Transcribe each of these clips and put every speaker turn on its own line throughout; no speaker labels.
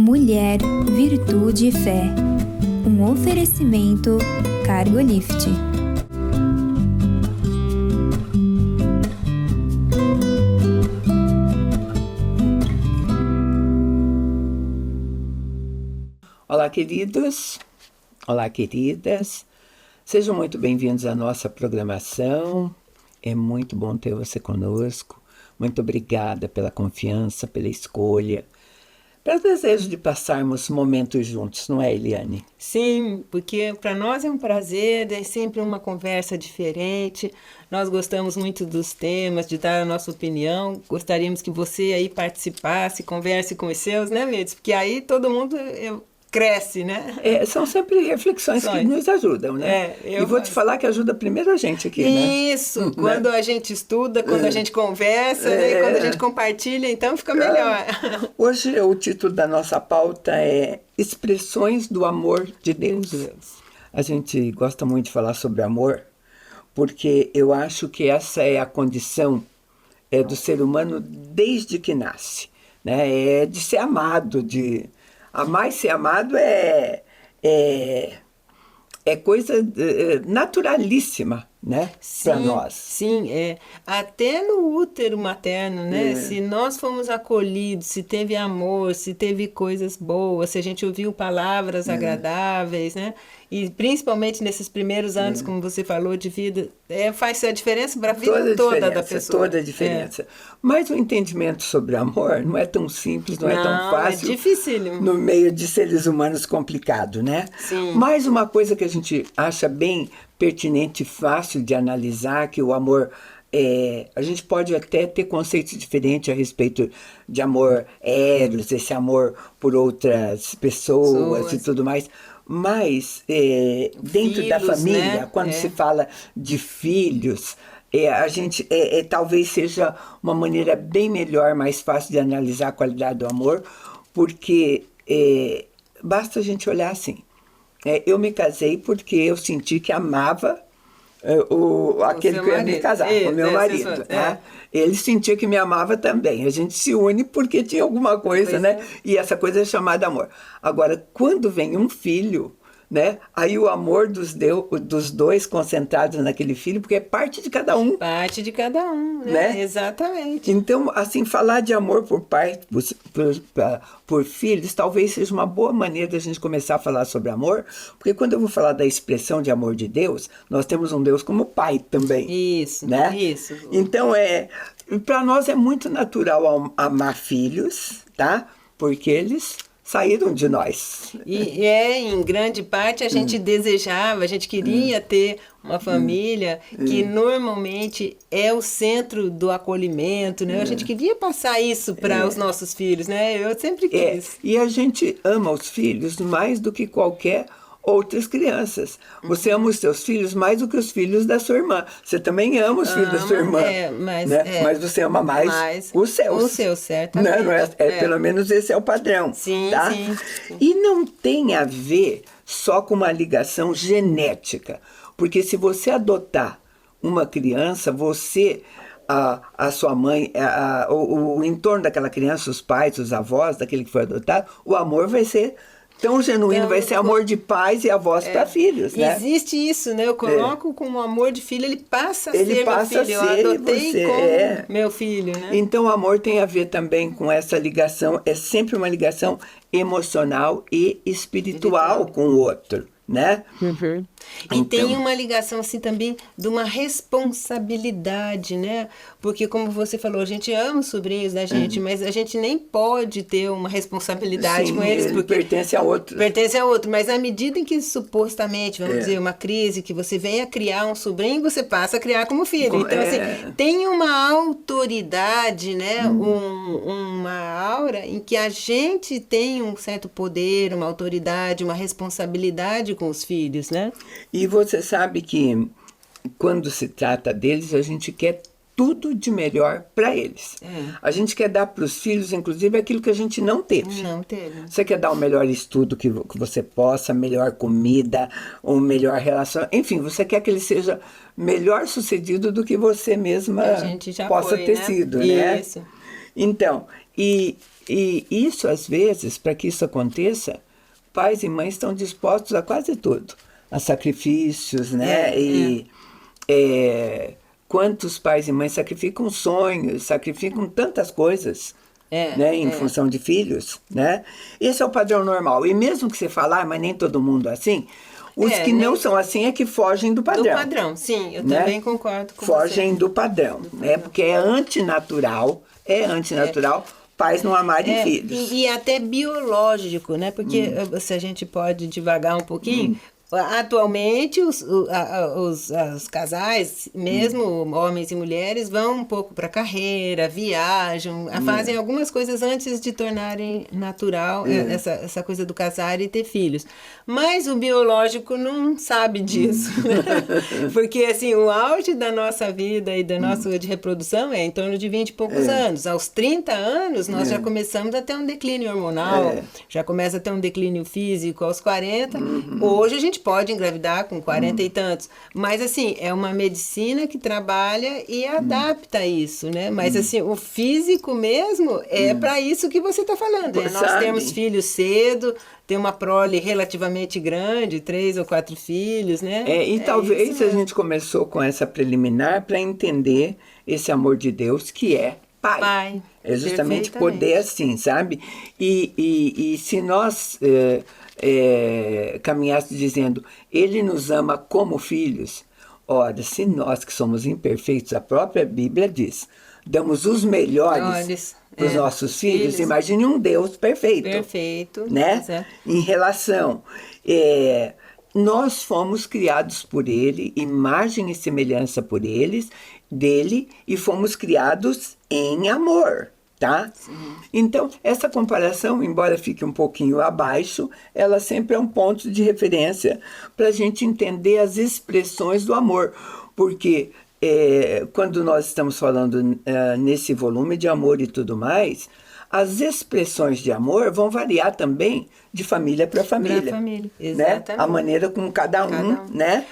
Mulher, Virtude e Fé. Um oferecimento Cargolift.
Olá, queridos. Olá, queridas. Sejam muito bem-vindos à nossa programação. É muito bom ter você conosco. Muito obrigada pela confiança, pela escolha, pelo desejo de passarmos momentos juntos, não é, Eliane?
Sim, porque para nós é um prazer, é sempre uma conversa diferente. Nós gostamos muito dos temas, de dar a nossa opinião. Gostaríamos que você aí participasse, converse com os seus, né, Medes? Porque aí todo mundo cresce, né?
São sempre reflexões que nos ajudam, né? E vou te falar que ajuda primeiro a gente aqui, né?
Isso, quando a gente estuda, quando a gente conversa, né? Quando a gente compartilha, então fica melhor.
Hoje o título da nossa pauta é Expressões do Amor de Deus. A gente gosta muito de falar sobre amor, porque eu acho que essa é a condição do ser humano desde que nasce, né? É de ser amado, de... Amar e ser amado é coisa naturalíssima, né, para nós.
Sim, até no útero materno, né? Se nós fomos acolhidos, se teve amor, se teve coisas boas, se a gente ouviu palavras agradáveis, né? E principalmente nesses primeiros anos, como você falou, de vida, faz a diferença para a vida toda da pessoa.
Toda a diferença. Mas o entendimento sobre amor não é tão simples, não é tão fácil.
É dificílimo.
No meio de seres humanos complicado, né?
Sim.
Mas uma coisa que a gente acha bem pertinente e fácil de analisar, que o amor... a gente pode até ter conceitos diferentes a respeito de amor eros, esse amor por outras pessoas e tudo mais... Mas, dentro da família, né? Quando se fala de filhos, a gente talvez seja uma maneira bem melhor, mais fácil de analisar a qualidade do amor, porque basta a gente olhar assim. Eu me casei porque eu senti que amava aquele que eu ia me casar, o meu marido. Ele sentia que me amava também. A gente se une porque tinha alguma coisa, né? E essa coisa é chamada amor. Agora, quando vem um filho, né? Aí o amor dos dois concentrados naquele filho, porque é parte de cada um.
Parte de cada um, né? Exatamente.
Então, assim, falar de amor por filhos talvez seja uma boa maneira da gente começar a falar sobre amor, porque quando eu vou falar da expressão de amor de Deus, nós temos um Deus como pai também.
Isso,
né?
Isso.
Então, para nós é muito natural amar filhos, tá? Porque eles saíram de nós.
E em grande parte a gente desejava, a gente queria ter uma família que normalmente é o centro do acolhimento, né? A gente queria passar isso para os nossos filhos, né? Eu sempre quis.
E a gente ama os filhos mais do que qualquer outras crianças. Você ama os seus filhos mais do que os filhos da sua irmã. Você também ama os filhos da sua irmã. Mas você ama mais os seus.
Os seus, certamente.
Não pelo menos esse é o padrão.
Sim,
tá?
sim.
E não tem a ver só com uma ligação genética. Porque se você adotar uma criança, você... A sua mãe, o entorno daquela criança, os pais, os avós, daquele que foi adotado, o amor vai ser tão genuíno, vai ser amor de pais e avós para filhos, né?
Existe isso, né? Eu coloco como amor de filho, ele passa a ser meu filho. Eu adotei como meu filho, né?
Então, o amor tem a ver também com essa ligação, é sempre uma ligação emocional e espiritual com o outro, né?
Uhum. E tem uma ligação assim também de uma responsabilidade, né? Porque como você falou, a gente ama os sobrinhos da gente, mas a gente nem pode ter uma responsabilidade com eles, porque
pertence a outro.
Pertence a outro, mas à medida em que supostamente, vamos dizer, uma crise, que você vem a criar um sobrinho, você passa a criar como filho. Então, assim, tem uma autoridade, né? Uma aura em que a gente tem um certo poder, uma autoridade, uma responsabilidade com os filhos, né?
E você sabe que quando se trata deles, a gente quer tudo de melhor para eles. A gente quer dar para os filhos, inclusive, aquilo que a gente não teve.
Não teve.
Você quer dar o melhor estudo que você possa, melhor comida, uma melhor relação. Enfim, você quer que ele seja melhor sucedido do que você mesma possa ter sido, né?
Isso.
Então, e E isso, às vezes, para que isso aconteça, pais e mães estão dispostos a quase tudo. A sacrifícios, né? Quantos pais e mães sacrificam sonhos, sacrificam tantas coisas, né, em função de filhos, né? Esse é o padrão normal. E mesmo que você falar, mas nem todo mundo é assim, os que não são assim é que fogem do padrão.
Do padrão, sim, eu também concordo com
fogem
você.
do padrão, né? Porque é antinatural, pais não amarem filhos.
E até biológico, né? Porque se a gente pode divagar um pouquinho, atualmente os casais, mesmo homens e mulheres, vão um pouco para a carreira, viajam, fazem algumas coisas antes de tornarem natural essa coisa do casar e ter filhos. Mas o biológico não sabe disso, né? Porque assim, o auge da nossa vida e da nossa de reprodução é em torno de 20 e poucos anos. Aos 30 anos, nós já começamos a ter um declínio hormonal, já começa a ter um declínio físico aos 40. Hoje a gente pode engravidar com 40 e tantos, mas assim, é uma medicina que trabalha e adapta isso, né? Mas assim, o físico mesmo é para isso que você está falando, nós temos filhos cedo, ter uma prole relativamente grande, 3 ou 4 filhos, né?
Talvez a gente começou com essa preliminar para entender esse amor de Deus que é pai. É justamente poder assim, sabe? E se nós caminhasse dizendo, ele nos ama como filhos, ora, se nós que somos imperfeitos, a própria Bíblia diz, damos os melhores para os nossos filhos, imagine um Deus perfeito.
Perfeito.
Né?
Exato.
Em relação... nós fomos criados por ele, imagem e semelhança dele, e fomos criados em amor, tá? Sim. Então, essa comparação, embora fique um pouquinho abaixo, ela sempre é um ponto de referência para a gente entender as expressões do amor, porque quando nós estamos falando nesse volume de amor e tudo mais, as expressões de amor vão variar também de família para família. Para família, exatamente. Né? A maneira como cada um, né?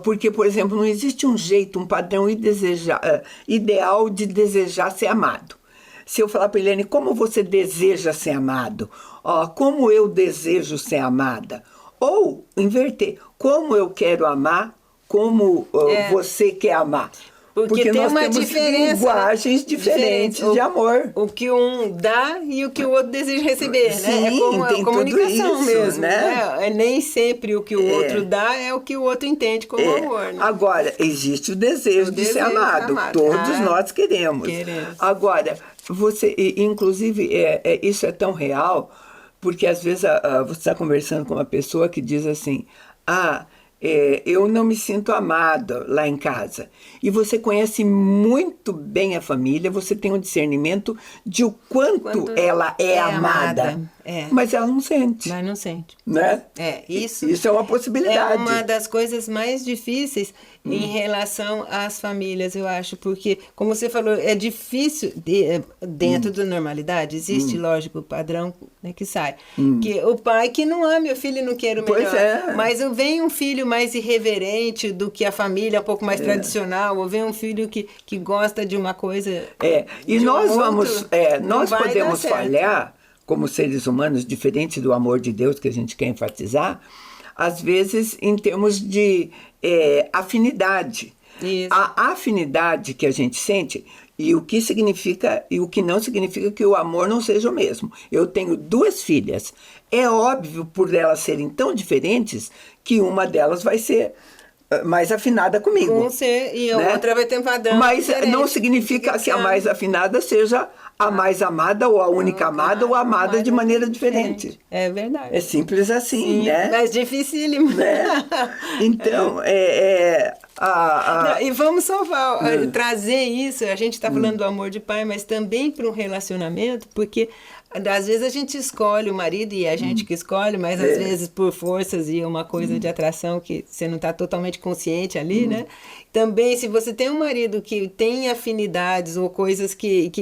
Porque, por exemplo, não existe um jeito, um padrão ideal de desejar ser amado. Se eu falar para Eliane, como você deseja ser amado? Como eu desejo ser amada? Ou inverter, como eu quero amar, como você quer amar. Porque
tem
nós
uma
temos
diferença,
linguagens diferentes de amor.
O que um dá e o que o outro deseja receber,
Sim,
né? É como
tem
a comunicação
tudo isso,
mesmo, né? Nem sempre o que o outro dá é o que o outro entende como amor, né?
Agora, existe o desejo de ser amado. Todos nós queremos. Agora, você, inclusive, isso é tão real, porque às vezes você está conversando com uma pessoa que diz assim, eu não me sinto amada lá em casa. E você conhece muito bem a família, você tem um discernimento de o quanto ela é amada. Mas ela não sente.
Mas não sente.
Né?
Isso
é uma possibilidade.
É uma das coisas mais difíceis em relação às famílias, eu acho, porque, como você falou, é difícil, dentro da normalidade, existe, lógico, o padrão, né, que sai. Que o pai que não ama o filho não quer o melhor. Mas vem um filho mais irreverente do que a família, um pouco mais tradicional, ou vem um filho que gosta de uma coisa.
E nós nós podemos falhar como seres humanos, diferente do amor de Deus que a gente quer enfatizar, às vezes em termos de afinidade. Isso. A afinidade que a gente sente e o que significa e o que não significa que o amor não seja o mesmo. Eu tenho 2 filhas. É óbvio, por elas serem tão diferentes, que uma delas vai ser mais afinada comigo.
E a outra vai ter um padrão.
Mas não significa que a mais afinada seja a mais amada, ou a única amada, ou a amada de maneira diferente.
É verdade.
É simples assim,
sim,
né?
Mas dificílimo.
Né? Então,
e vamos trazer isso, a gente está falando do amor de pai, mas também para um relacionamento, porque às vezes a gente escolhe o marido e é a gente que escolhe, mas às vezes por forças e uma coisa de atração que você não está totalmente consciente ali, né? Também, se você tem um marido que tem afinidades ou coisas que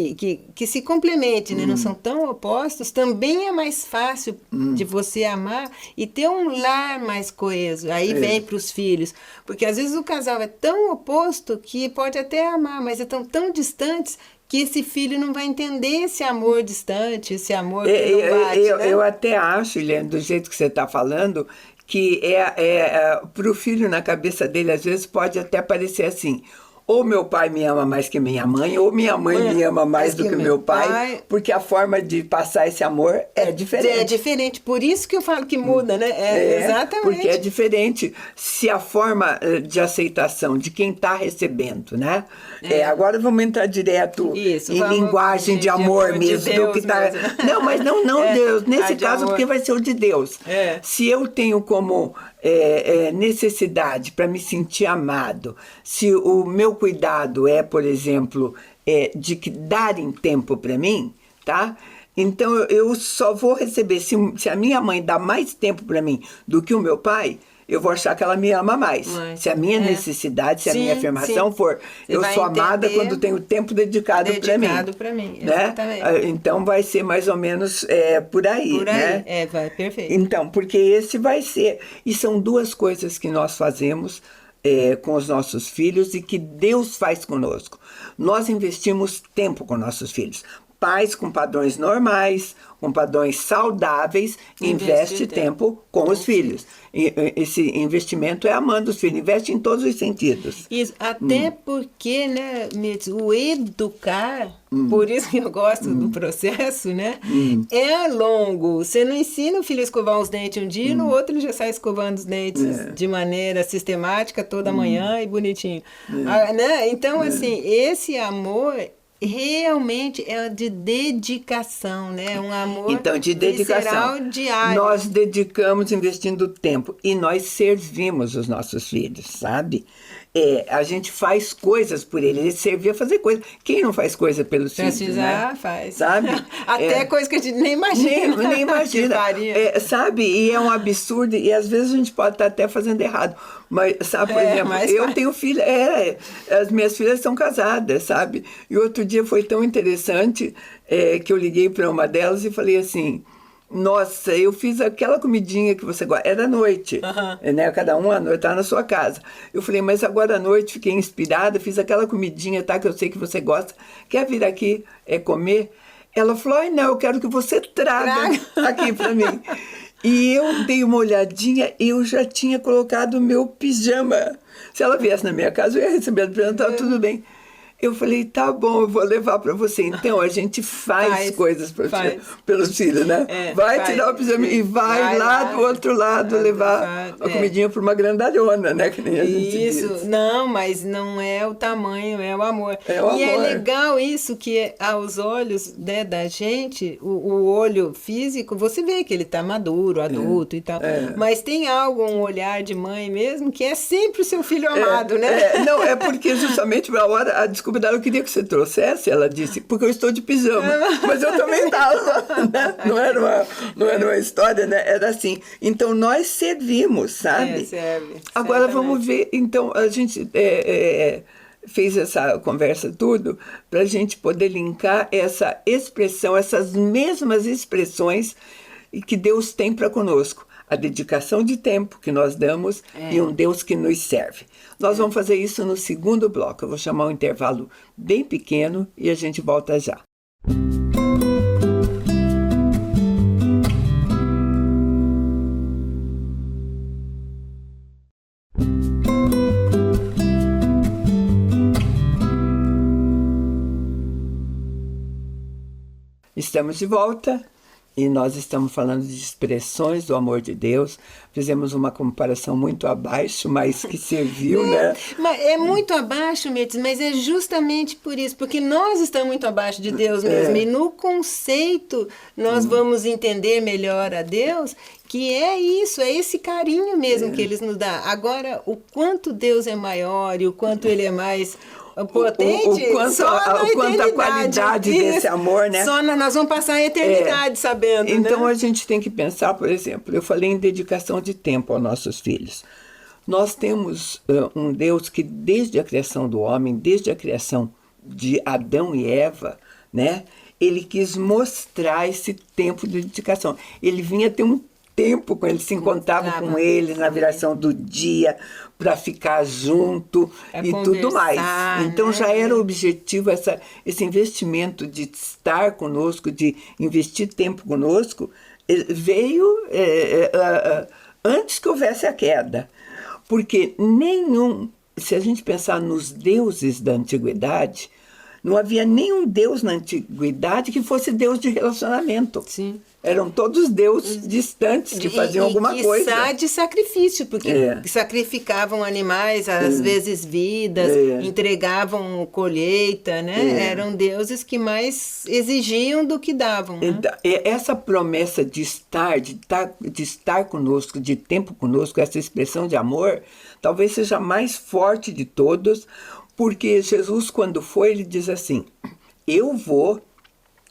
se complementem, né? Não são tão opostos, também é mais fácil de você amar e ter um lar mais coeso. Aí vem para os filhos. Porque às vezes o casal é tão oposto que pode até amar, mas estão tão distantes que esse filho não vai entender esse amor distante, esse amor que não bate, né?
Eu até acho, Helena, do jeito que você está falando, que para o filho, na cabeça dele, às vezes pode até parecer assim: ou meu pai me ama mais que minha mãe, ou minha mãe me ama mais do que meu pai, porque a forma de passar esse amor é diferente.
É diferente, por isso que eu falo que muda, né? Exatamente.
Porque é diferente se a forma de aceitação de quem está recebendo, né? Agora vamos entrar direto em linguagem de amor mesmo.
De Deus
do que tá...
mesmo.
Não, mas não Deus. Nesse caso, porque vai ser o de Deus. Se eu tenho como necessidade para me sentir amado, se o meu cuidado por exemplo, de darem tempo para mim, tá? Então eu só vou receber, se a minha mãe dá mais tempo para mim do que o meu pai, eu vou achar que ela me ama mais. Se a minha necessidade, se a minha afirmação for, eu sou amada quando tenho tempo dedicado para mim.
Dedicado para mim,
né?
Exatamente.
Então vai ser mais ou menos por aí.
Por aí,
né?
vai, perfeito.
Então, porque esse vai ser. E são duas coisas que nós fazemos com os nossos filhos e que Deus faz conosco. Nós investimos tempo com nossos filhos. Pais com padrões normais, com padrões saudáveis, investe tempo com os filhos. Esse investimento é amando os filhos, investe em todos os sentidos.
Isso, até porque, né, o educar, por isso que eu gosto do processo, né, é longo. Você não ensina o filho a escovar os dentes um dia, no outro ele já sai escovando os dentes de maneira sistemática, toda manhã e bonitinho. Né? Então, assim, esse amor realmente é de dedicação, né? Um amor
então, de dedicação
diário.
Nós dedicamos investindo tempo e nós servimos os nossos filhos, sabe? A gente faz coisas por ele, ele servia a fazer coisas. Quem não faz coisa pelos filhos, né?
Faz.
Sabe?
Até coisa que a gente nem imagina.
Nem imagina. Sabe? E é um absurdo, e às vezes a gente pode estar até fazendo errado. Mas, sabe, por exemplo, eu tenho filha, as minhas filhas são casadas, sabe? E outro dia foi tão interessante que eu liguei para uma delas e falei assim: nossa, eu fiz aquela comidinha que você gosta. Era à noite, né? Cada um à noite, tá na sua casa. Eu falei, mas agora à noite fiquei inspirada, fiz aquela comidinha, tá? Que eu sei que você gosta. Quer vir aqui comer? Ela falou, ai não, eu quero que você traga aqui para mim. E eu dei uma olhadinha e eu já tinha colocado o meu pijama. Se ela viesse na minha casa, eu ia receber ela e tá tudo bem. Eu falei, tá bom, eu vou levar para você. Então, a gente faz coisas pelos filhos, né? Vai tirar o pijama e vai lá do outro lado levar a comidinha para uma grandalhona, né? Que nem a gente diz.
Não, mas não é o tamanho, é o amor.
É o amor.
E é legal isso que aos olhos, né, da gente, o olho físico, você vê que ele tá maduro, adulto e tal. Mas tem algo, um olhar de mãe mesmo, que é sempre o seu filho amado, né?
Não, é porque justamente a hora, desculpa, eu queria que você trouxesse, ela disse, porque eu estou de pijama. Mas eu também estava, né? Não era uma história, né? Era assim. Então, nós servimos, sabe?
Serve.
Agora, vamos ver. Então, a gente fez essa conversa tudo para a gente poder linkar essa expressão, essas mesmas expressões que Deus tem para conosco. A dedicação de tempo que nós damos e um Deus que nos serve. Nós vamos fazer isso no segundo bloco. Eu vou chamar um intervalo bem pequeno e a gente volta já. Estamos de volta. E nós estamos falando de expressões do amor de Deus. Fizemos uma comparação muito abaixo, mas que serviu, né?
Mas é muito abaixo, Mirtes, mas é justamente por isso, porque nós estamos muito abaixo de Deus mesmo. E no conceito nós vamos entender melhor a Deus, que é isso, é esse carinho mesmo que Ele nos dá. Agora, o quanto Deus é maior e o quanto Ele é mais potente,
o quanto a qualidade desse amor, né?
Nós vamos passar a eternidade sabendo,
então,
né?
A gente tem que pensar, por exemplo, eu falei em dedicação de tempo aos nossos filhos. Nós temos um Deus que desde a criação do homem, desde a criação de Adão e Eva, né? Ele quis mostrar esse tempo de dedicação. Ele vinha ter um tempo com eles, se encontrava com eles na viração do dia para ficar junto e tudo mais. Então, né? Já era o objetivo, esse investimento de estar conosco, de investir tempo conosco, veio antes que houvesse a queda. Porque se a gente pensar nos deuses da antiguidade, não havia nenhum deus na antiguidade que fosse deus de relacionamento.
Sim.
Eram todos deuses distantes que faziam alguma coisa.
De sacrifício, porque sacrificavam animais, às vezes vidas, entregavam colheita, né? Eram deuses que mais exigiam do que davam. Né?
Então, essa promessa de estar conosco, de tempo conosco, essa expressão de amor, talvez seja a mais forte de todos, porque Jesus, quando foi, ele diz assim: eu vou,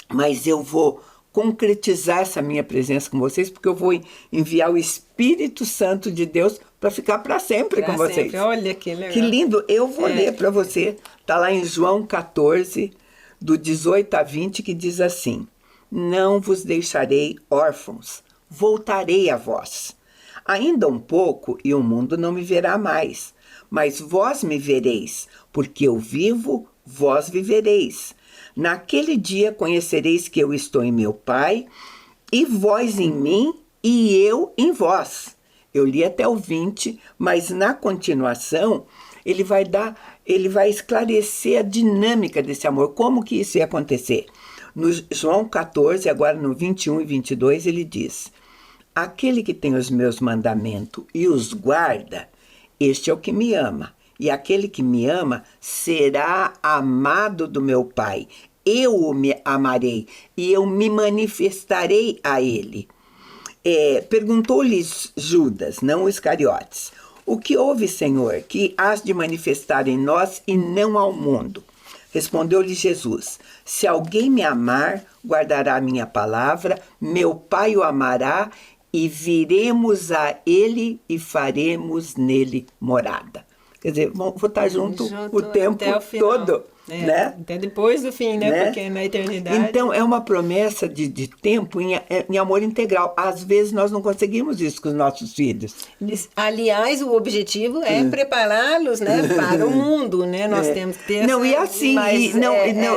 mas eu vou concretizar essa minha presença com vocês, porque eu vou enviar o Espírito Santo de Deus para ficar para sempre com vocês.
Olha que legal.
Que lindo. Eu vou ler para você. Está lá em João 14, do 18 a 20, que diz assim: não vos deixarei órfãos, voltarei a vós. Ainda um pouco e o mundo não me verá mais, mas vós me vereis, porque eu vivo, vós vivereis. Naquele dia conhecereis que eu estou em meu Pai, e vós em mim, e eu em vós. Eu li até o 20, mas na continuação ele vai esclarecer a dinâmica desse amor, como que isso ia acontecer. No João 14, agora no 21 e 22, ele diz: aquele que tem os meus mandamentos e os guarda, este é o que me ama. E aquele que me ama será amado do meu Pai. Eu o amarei e eu me manifestarei a ele. Perguntou-lhes Judas, não os Iscariotes: o que houve, Senhor, que hás de manifestar em nós e não ao mundo? Respondeu-lhe Jesus: se alguém me amar, guardará a minha palavra, meu Pai o amará, e viremos a ele e faremos nele morada. Quer dizer, vou estar junto o tempo todo. Né?
Até depois do fim, né? Porque na eternidade...
Então, é uma promessa de tempo em amor integral. Às vezes, nós não conseguimos isso com os nossos filhos.
Aliás, o objetivo é prepará-los, né, para o mundo, né? Nós temos que ter...
Não, e assim,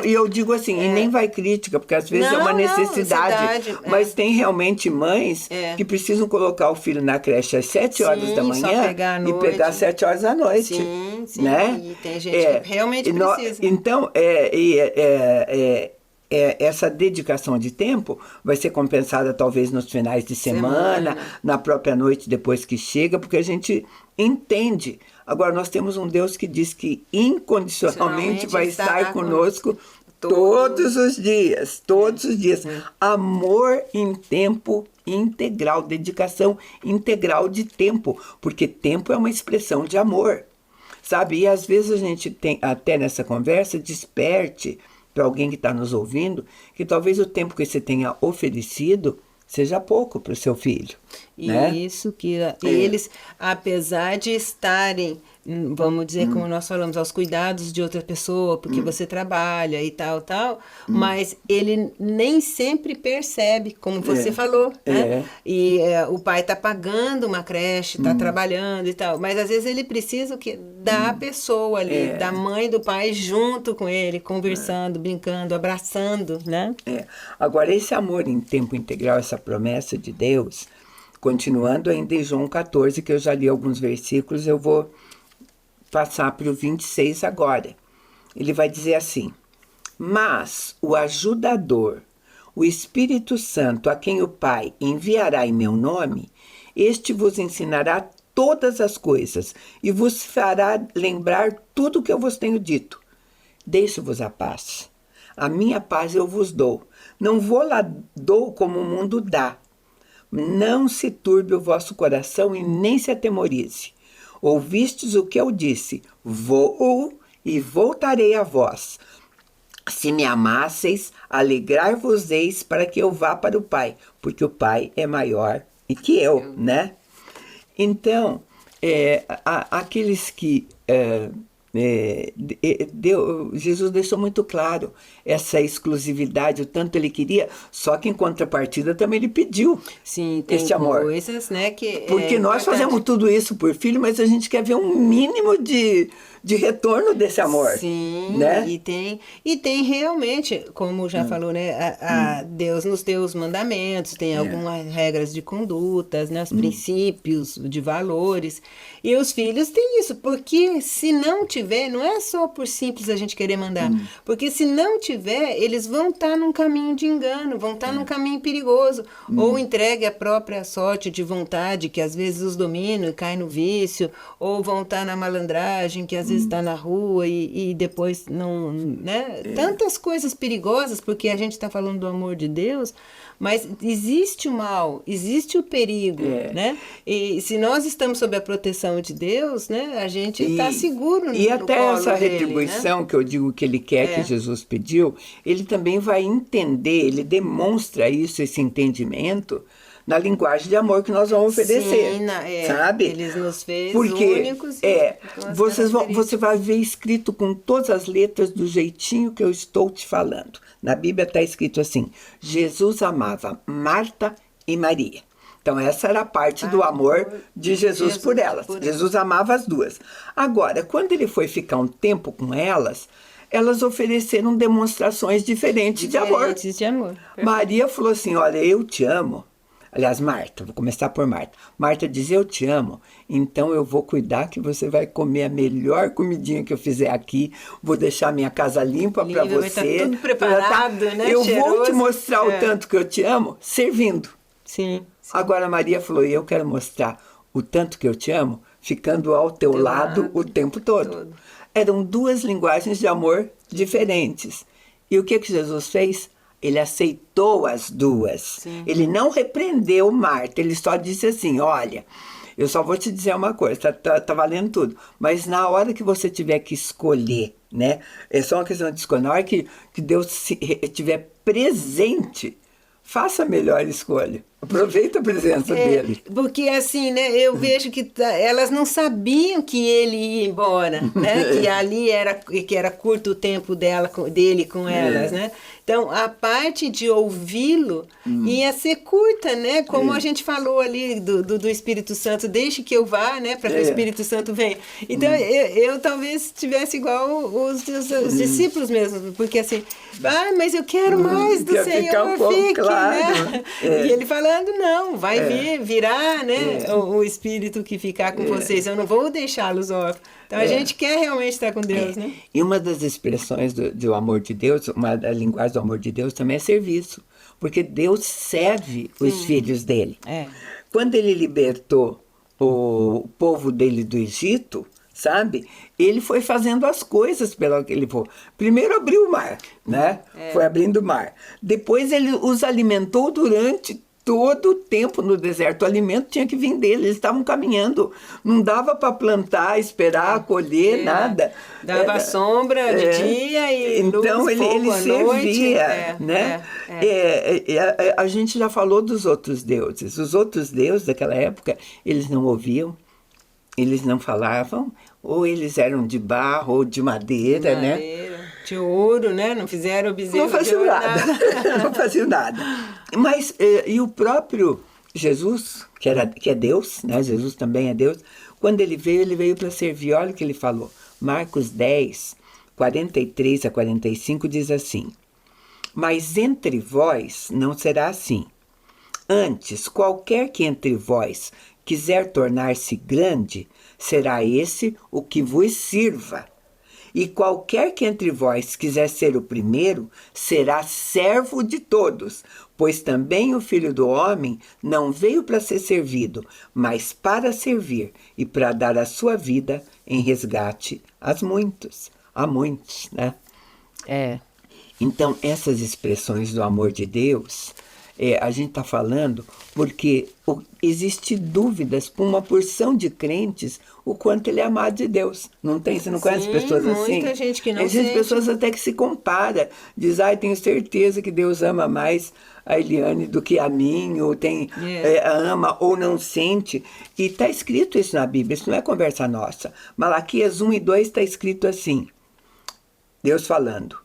e eu digo assim, e nem vai crítica, porque às vezes é uma necessidade. Mas tem realmente mães que precisam colocar o filho na creche às 7 horas da manhã e pegar às 7 horas da noite.
Sim,
né?
E tem gente que realmente precisa.
Então, essa dedicação de tempo vai ser compensada talvez nos finais de semana, na própria noite depois que chega, porque a gente entende. Agora, nós temos um Deus que diz que incondicionalmente vai estar conosco todos os dias. Amor em tempo integral, dedicação integral de tempo, porque tempo é uma expressão de amor. Sabe, e às vezes a gente tem, até nessa conversa, desperte para alguém que está nos ouvindo, que talvez o tempo que você tenha oferecido seja pouco para o seu filho.
E
né?
Isso que eles, apesar de estarem, vamos dizer, como nós falamos, aos cuidados de outra pessoa, porque você trabalha e tal, mas ele nem sempre percebe, como você falou, né? E o pai está pagando uma creche, está trabalhando e tal, mas às vezes ele precisa da pessoa ali, da mãe, do pai, junto com ele, conversando, brincando, abraçando, né?
Agora, esse amor em tempo integral, essa promessa de Deus, continuando ainda em João 14, que eu já li alguns versículos, eu vou passar para o 26 agora. Ele vai dizer assim: mas o ajudador, o Espírito Santo, a quem o Pai enviará em meu nome, este vos ensinará todas as coisas e vos fará lembrar tudo o que eu vos tenho dito. Deixo-vos a paz. A minha paz eu vos dou. Não vou lá dou como o mundo dá. Não se turbe o vosso coração e nem se atemorize. Ouvistes o que eu disse: vou e voltarei a vós. Se me amasseis, alegrar-vos-eis para que eu vá para o Pai, porque o Pai é maior que eu, né? Então, aqueles que Jesus deixou muito claro essa exclusividade, o tanto ele queria, só que em contrapartida também ele pediu.
Sim, tem
esse amor.
Coisas, né, que
porque nós fazemos tudo isso por filho, mas a gente quer ver um mínimo de retorno desse amor.
Sim,
né?
e tem realmente, como já falou, né, Deus nos deu os mandamentos, tem algumas regras de condutas, né, os princípios de valores, e os filhos têm isso, porque se não tiver, não é só por simples a gente querer mandar, porque se não tiver, eles vão estar num caminho de engano, vão estar num caminho perigoso, ou entregue à própria sorte de vontade, que às vezes os domina e cai no vício, ou vão estar na malandragem, que às vezes está na rua e depois não, né? Tantas coisas perigosas, porque a gente está falando do amor de Deus, mas existe o mal, existe o perigo, né? E se nós estamos sob a proteção de Deus, né? A gente está seguro no
E até
colo
essa
dele,
retribuição,
né?
que eu digo que ele quer, que Jesus pediu, ele também vai entender, ele demonstra isso, esse entendimento, na linguagem de amor que nós vamos oferecer.
Sim,
sabe?
Ele nos fez
porque
únicos.
você vai ver escrito com todas as letras do jeitinho que eu estou te falando. Na Bíblia está escrito assim: Jesus amava Marta e Maria. Então essa era a parte do amor de Jesus por elas. Jesus amava as duas. Agora, quando ele foi ficar um tempo com elas ofereceram demonstrações diferentes de amor. Maria falou assim: olha, eu te amo. Aliás, Marta, vou começar por Marta. Marta diz: eu te amo, então eu vou cuidar que você vai comer a melhor comidinha que eu fizer aqui, vou deixar minha casa limpa para você.
Vai estar tudo preparado, né?
Eu
cheiroso.
vou te mostrar o tanto que eu te amo, servindo.
Sim.
Agora Maria falou: e eu quero mostrar o tanto que eu te amo, ficando ao teu lado o tempo todo. Eram duas linguagens de amor diferentes. E o que Jesus fez? Ele aceitou as duas. Sim. Ele não repreendeu Marta, ele só disse assim: olha, eu só vou te dizer uma coisa, tá valendo tudo, mas na hora que você tiver que escolher, né? É só uma questão de escolher. Na hora que Deus estiver presente, faça a melhor escolha. Aproveita a presença dele.
Porque assim, né, eu vejo que elas não sabiam que ele ia embora, né? Que ali era curto o tempo dele com elas, né? Então, a parte de ouvi-lo ia ser curta, né? Como a gente falou ali do Espírito Santo, deixe que eu vá, né? Para que o Espírito Santo venha. Então, eu talvez tivesse igual os discípulos mesmo, porque assim, mas eu quero mais do Senhor, fique,
claro.
né? E ele falando, não, vai virá, né? O Espírito que ficar com vocês, eu não vou deixá-los órfãos. Então, a gente quer realmente estar com Deus, né?
E uma das expressões do amor de Deus, uma da linguagem do amor de Deus também é serviço. Porque Deus serve os filhos dele. Quando ele libertou o povo dele do Egito, sabe? Ele foi fazendo as coisas pelo que ele foi. Primeiro abriu o mar, né? Foi abrindo o mar. Depois ele os alimentou durante todo o tempo no deserto. O alimento tinha que vir dele, eles estavam caminhando. Não dava para plantar, esperar, colher, nada.
Dava sombra de dia e
então
luz,
ele servia,
noite.
né? A gente já falou dos outros deuses. Os outros deuses daquela época, eles não ouviam, eles não falavam, ou eles eram de barro ou de madeira, né?
De ouro, né? Não fizeram bezerro de ouro, nada.
Não faziam nada. Mas, e o próprio Jesus, que é Deus, né? Jesus também é Deus, quando ele veio para servir. Olha o que ele falou. Marcos 10, 43 a 45 diz assim: mas entre vós não será assim. Antes, qualquer que entre vós quiser tornar-se grande, será esse o que vos sirva. E qualquer que entre vós quiser ser o primeiro, será servo de todos, pois também o Filho do Homem não veio para ser servido, mas para servir e para dar a sua vida em resgate a muitos, né? Então, essas expressões do amor de Deus, a gente está falando porque existe dúvidas para uma porção de crentes o quanto ele é amado de Deus. Não tem? Você não conhece pessoas assim?
Muita gente que não
Existem
sente.
pessoas até que se compara. Diz, tenho certeza que Deus ama mais a Eliane do que a mim, ou ama ou não sente. E está escrito isso na Bíblia, isso não é conversa nossa. Malaquias 1:2 está escrito assim, Deus falando,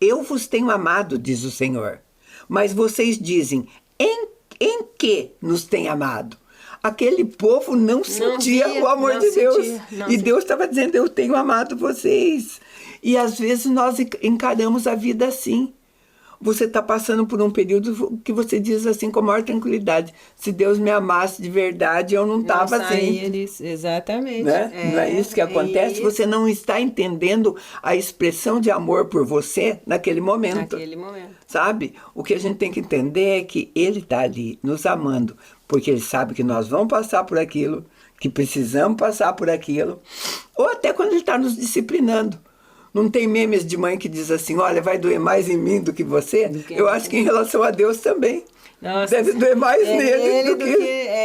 eu vos tenho amado, diz o Senhor, mas vocês dizem, em que nos tem amado? Aquele povo não sentia o amor de Deus. E Deus estava dizendo, eu tenho amado vocês. E às vezes nós encaramos a vida assim. Você está passando por um período que você diz assim com a maior tranquilidade, se Deus me amasse de verdade, eu não estava assim.
Exatamente.
Né? Não é isso que acontece? Você não está entendendo a expressão de amor por você naquele momento. Sabe? O que a gente tem que entender é que Ele está ali nos amando, porque Ele sabe que nós vamos passar por aquilo, que precisamos passar por aquilo, ou até quando Ele está nos disciplinando. Não tem memes de mãe que diz assim, olha, vai doer mais em mim do que você? Eu acho que em relação a Deus também.
Nossa,
deve doer mais nele do que...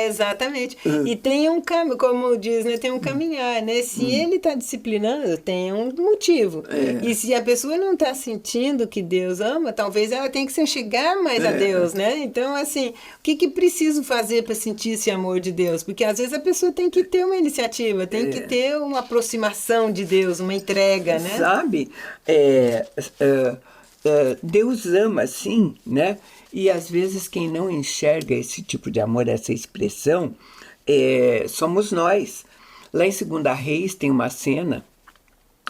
exatamente. E tem um caminho, como diz, né, tem um caminhar, né? Se ele está disciplinando, tem um motivo. E se a pessoa não está sentindo que Deus ama, talvez ela tenha que se chegar mais a Deus, né? Então, assim, o que preciso fazer para sentir esse amor de Deus? Porque às vezes a pessoa tem que ter uma iniciativa, tem que ter uma aproximação de Deus, uma entrega, né?
Sabe? Deus ama, sim, né? E às vezes quem não enxerga esse tipo de amor, essa expressão, somos nós. Lá em 2 Reis tem uma cena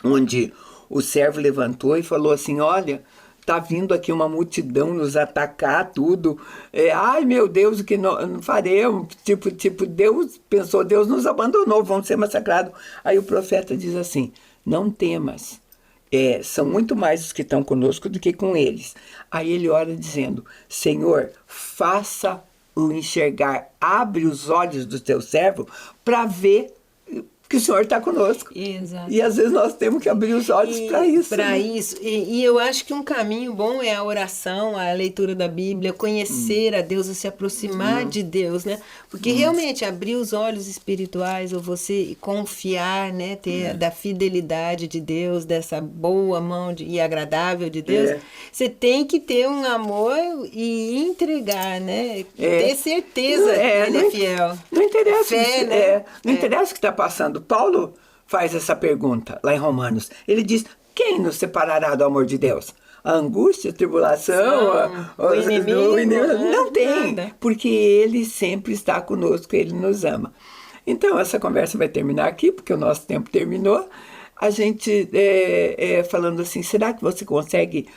onde o servo levantou e falou assim, olha, está vindo aqui uma multidão nos atacar, tudo. Ai, meu Deus, o que não faremos? Tipo, Deus pensou, Deus nos abandonou, vamos ser massacrados. Aí o profeta diz assim, não temas. São muito mais os que estão conosco do que com eles. Aí ele ora dizendo, Senhor, faça-o enxergar, abre os olhos do teu servo para ver que o Senhor está conosco.
Exato.
E às vezes nós temos que abrir os olhos para isso.
Para isso. E eu acho que um caminho bom é a oração, a leitura da Bíblia, conhecer a Deus, se aproximar de Deus, né? Porque realmente abrir os olhos espirituais, ou você confiar, né? Ter da fidelidade de Deus, dessa boa mão e agradável de Deus, você tem que ter um amor e entregar, né? Ter certeza que Ele é fiel.
Não interessa.
Fé, né?
Não interessa o que está passando. Paulo faz essa pergunta lá em Romanos. Ele diz, quem nos separará do amor de Deus? A angústia, a tribulação,
o inimigo?
Não tem,
nada.
Porque Ele sempre está conosco, Ele nos ama. Então, essa conversa vai terminar aqui, porque o nosso tempo terminou. A gente falando assim, será que você consegue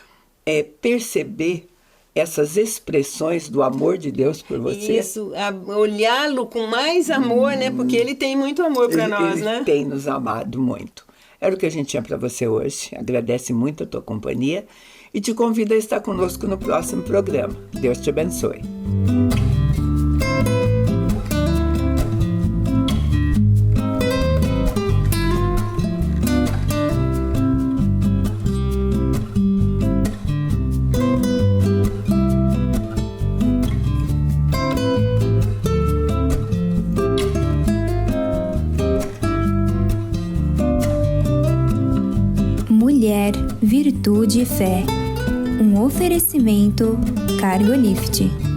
perceber essas expressões do amor de Deus por você?
Isso, olhá-lo com mais amor, né? Porque Ele tem muito amor para nós, né?
Ele tem nos amado muito. Era o que a gente tinha para você hoje. Agradece muito a tua companhia e te convido a estar conosco no próximo programa. Deus te abençoe.
Mulher, Virtude e Fé. Um oferecimento Cargolift.